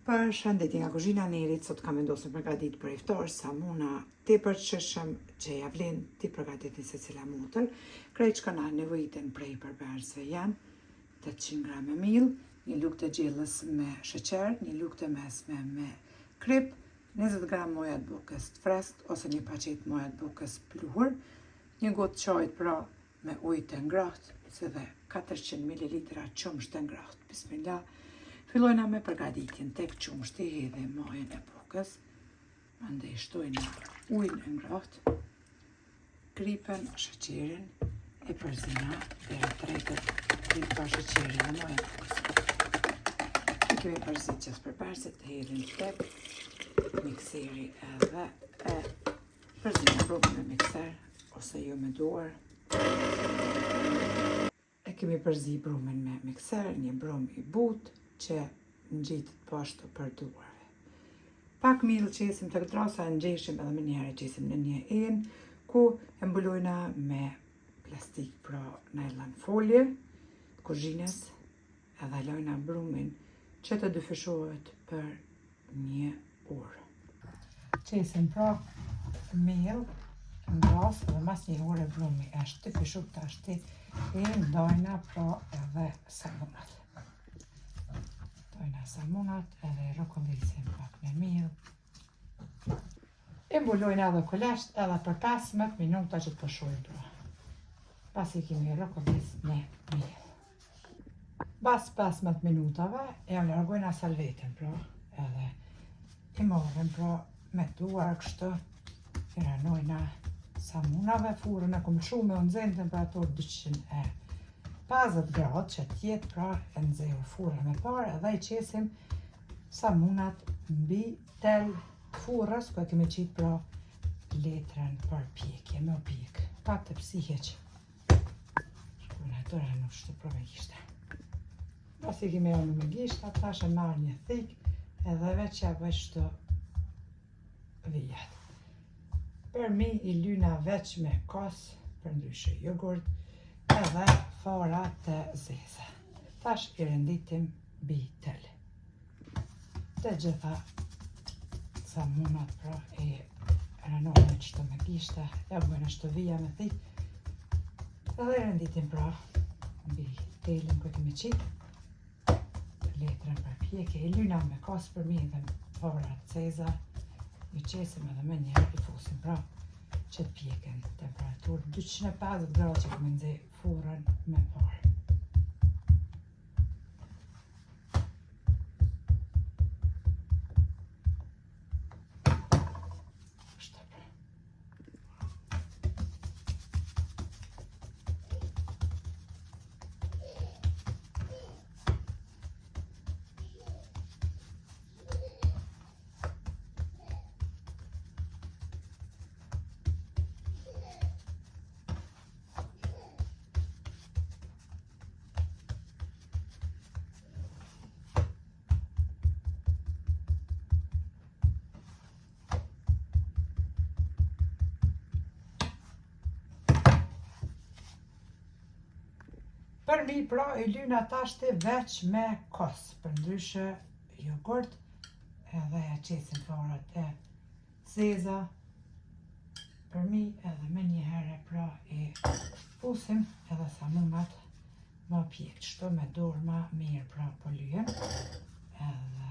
Për shëndetje nga kuzhina Nerit, sot kam vendosur me përgatit për iftar samuna tepër të shëshëm që ja vlen ti përgatitni secila motër. Krejt që kanë nevojiten prej përbersve janë 800 gram e miell, një lugë të gjellës me sheqer, një lugë të mesme me krip, 20 gram moja të bukës të freskët ose një paqet moja të bukës pluhur, një gotë qajt pra me ujë të ngrohtë, se dhe 400 ml qumësht të ngrohtë. Bismillah. Fillojna me përgatitjen tek qumshti, hedhe majën e bukës, mandej shtojna ujin e ngrohtë, kripen, sheqerin, e përzina deri tregët krip pa sheqerin e majën e bukës. I kemi përzit që përparsit, hedhin tek mikseri edhe e përzina brumin me mikser ose jo me duar. E kemi përzi brumin me mikser, një brum i butë që ngjitët poshtë për duarve. Pak miell qesim të drasa, ngjeshim edhe më njëherë qesim në një enë, ku e mbulojna me plastik pra nylon folje kuzhinës, edhe lojna brumin që të dyfishohet për një orë. Qesim pra miell në drasë dhe mas një orë brumi është të fishuk të ashti e ndojna pra edhe samunat. Dojna samunat edhe rokollisim pak me miell. E mbulojna edhe kulesht edhe për 15 minuta që të pëshojnë pra. Pasi kemi rokollis me miell. Pas 15 minutave e largojna salvetin pra, edhe i morëm pra me duar kështu, i ranojna samunave, furën e kom shumë me nxehtë temperaturë 250 gradë që tjetë pra e nxehur furën e parë, edhe i qesim samunat mbi tel furrës, ku e kemi qitë pra letrën për pjekje, me o pjekë, pa të psiheq. Shkuna e tëre nuk shtë pro me gishta. Pasi kemi onu me gishta, tash e marrë një thik, edhe veç ja veç të vijat. Për mi i lyna veç me kos, për ndryshe jogurt, edhe fara të zeza. Tash i renditim bi tel. Të gjitha samunat pra e ranohen qëto me gishta, ja bëjnë ashtë vija me thik, edhe i renditim pra bi telin këtë kemi qitë, letrën për pjekje, i lyna me kos për mi dhe fara të zeza, i qesim edhe me njerë i fusim pra që të pjeken temperaturë 250 gradë që këmë nxej furën me parë. Për mi pra i lyna tashti veç me kos, për ndryshe jogurt, edhe ja qesim farat e zeza, për mi edhe me një herë pra i fusim edhe samunat ma pjekë, qëto me dorë ma mirë pra po lyhen, edhe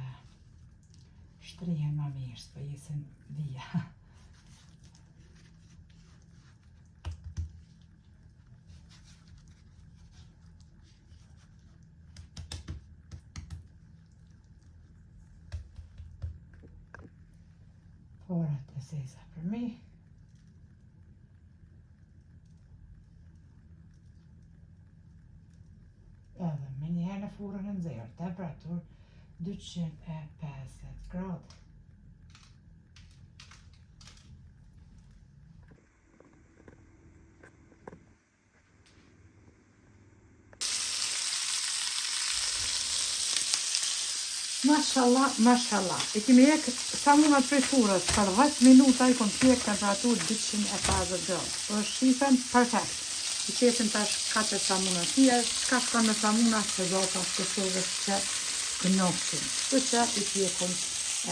shtrihen ma mirë, s'po jesin vija. Forat e zeza për mi. Edhe me njëherë në furën e nxehur, temperaturë 250 gradë. Mashallah, mashallah. E kemi ek samunat prej furrës për 10 minuta i kom pjek temperaturë 250 gradë. Është shifen perfekt. I qesim tash 4 samuna tjerë, çka shkon me samuna se do ta shkësovës që kënaqshëm. Kështu që I pjekum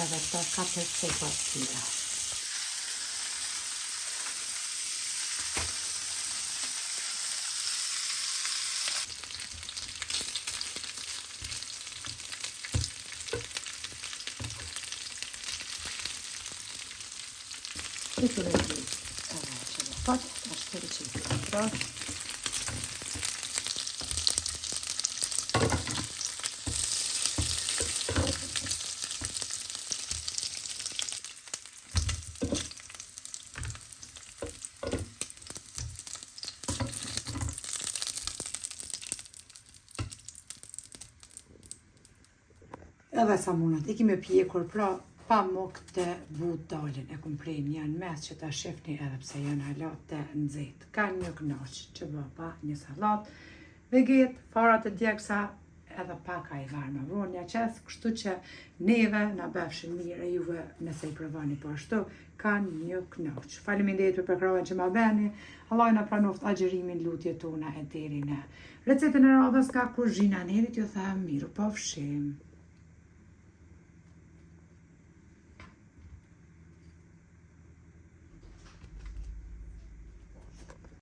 edhe të 4 copa tjera. I të rejtë edhe që dhe fat, është të rejtë që të trosh. Edhe sa munat, I kime pjekur, pra pa më këtë but dalin e kumplen janë mes që ta shifni edhe pse janë hala të nxehtë. Ka një knaq që bë pa një salat, veget, fara të djegsa edhe pak I varma vronja qes, kështu që neve na befshin mirë e juve nëse I provani po ashtu, kanë një knaq. Faleminderit për proven që ma beni, Allah na pranoft agjërimin lutjet tona e deri në recetën e radhës ka kuzhina nerit, ju them miru pafshim.